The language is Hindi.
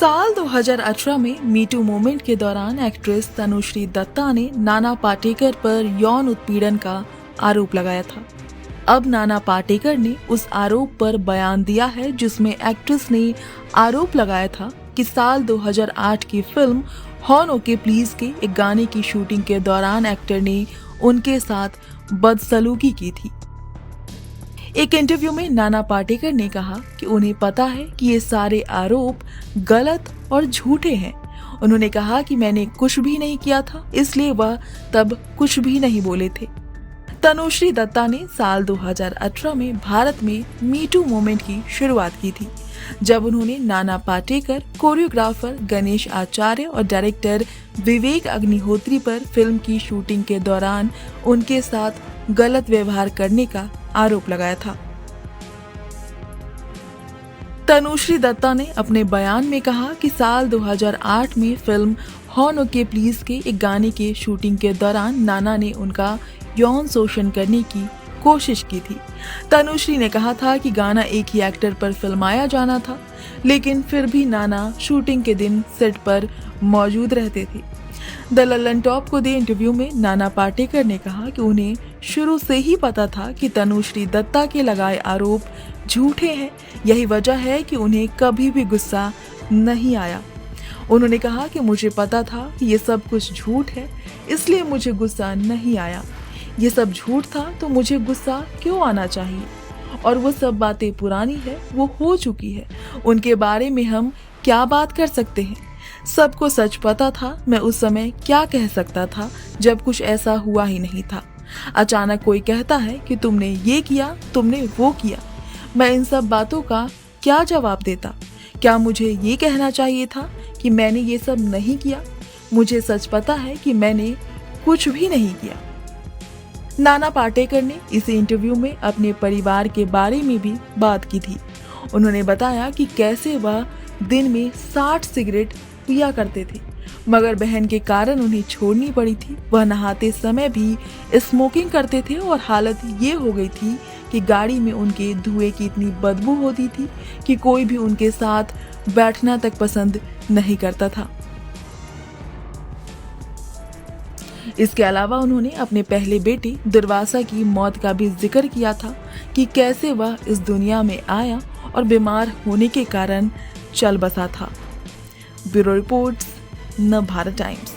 साल 2018 में मीटू मूवमेंट के दौरान एक्ट्रेस तनुश्री दत्ता ने नाना पाटेकर पर यौन उत्पीड़न का आरोप लगाया था। अब नाना पाटेकर ने उस आरोप पर बयान दिया है, जिसमें एक्ट्रेस ने आरोप लगाया था कि साल 2008 की फिल्म हॉर्न ओके प्लीज के एक गाने की शूटिंग के दौरान एक्टर ने उनके साथ बदसलूकी की थी। एक इंटरव्यू में नाना पाटेकर ने कहा कि उन्हें पता है कि ये सारे आरोप गलत और झूठे हैं। उन्होंने कहा कि मैंने कुछ भी नहीं किया था, इसलिए वह तब कुछ भी नहीं बोले थे। तनुश्री दत्ता ने साल 2018 में भारत में मीटू मूवमेंट की शुरुआत की थी, जब उन्होंने नाना पाटेकर, कोरियोग्राफर गणेश आचार्य और डायरेक्टर विवेक अग्निहोत्री पर फिल्म की शूटिंग के दौरान उनके साथ गलत व्यवहार करने का आरोप लगाया था। तनुश्री दत्ता ने अपने बयान में कहा कि साल 2008 में फिल्म हॉर्न ओके प्लीज के एक गाने के शूटिंग के दौरान नाना ने उनका यौन शोषण करने की कोशिश की थी। तनुश्री ने कहा था कि गाना एक ही एक्टर पर फिल्माया जाना था, लेकिन फिर भी नाना शूटिंग के दिन सेट पर मौजूद रहते थे। द ललन टॉप को दिए इंटरव्यू में नाना पाटेकर ने कहा कि उन्हें शुरू से ही पता था कि तनुश्री दत्ता के लगाए आरोप झूठे हैं। यही वजह है कि उन्हें कभी भी गुस्सा नहीं आया। उन्होंने कहा कि मुझे पता था कि ये सब कुछ झूठ है, इसलिए मुझे गुस्सा नहीं आया। ये सब झूठ था तो मुझे गुस्सा क्यों आना चाहिए? और वो सब बातें पुरानी है, वो हो चुकी है। उनके बारे में हम क्या बात कर सकते हैं? सबको सच पता था। मैं उस समय क्या कह सकता था जब कुछ ऐसा हुआ ही नहीं था। अचानक कोई कहता है कि तुमने ये किया, तुमने वो किया। मैं इन सब बातों का क्या जवाब देता? क्या मुझे ये कहना चाहिए था कि मैंने ये सब नहीं किया? मुझे सच पता है कि मैंने कुछ भी नहीं किया। नाना पाटेकर ने इसी इंटरव्यू में अपने परिवार के बारे में भी बात की थी। उन्होंने बताया कि कैसे वह दिन में 60 सिगरेट पिया करते थे, मगर बहन के कारण उन्हें छोड़नी पड़ी थी। वह नहाते समय भी स्मोकिंग करते थे और हालत ये हो गई थी कि गाड़ी में उनके धुएं की इतनी बदबू होती थी कि कोई भी उनके साथ बैठना तक पसंद नहीं करता था। इसके अलावा उन्होंने अपने पहले बेटे दुर्वासा की मौत का भी जिक्र किया था कि कैसे वह इस दुनिया में आया और बीमार होने के कारण चल बसा था। Bureau reports, Navbharat times.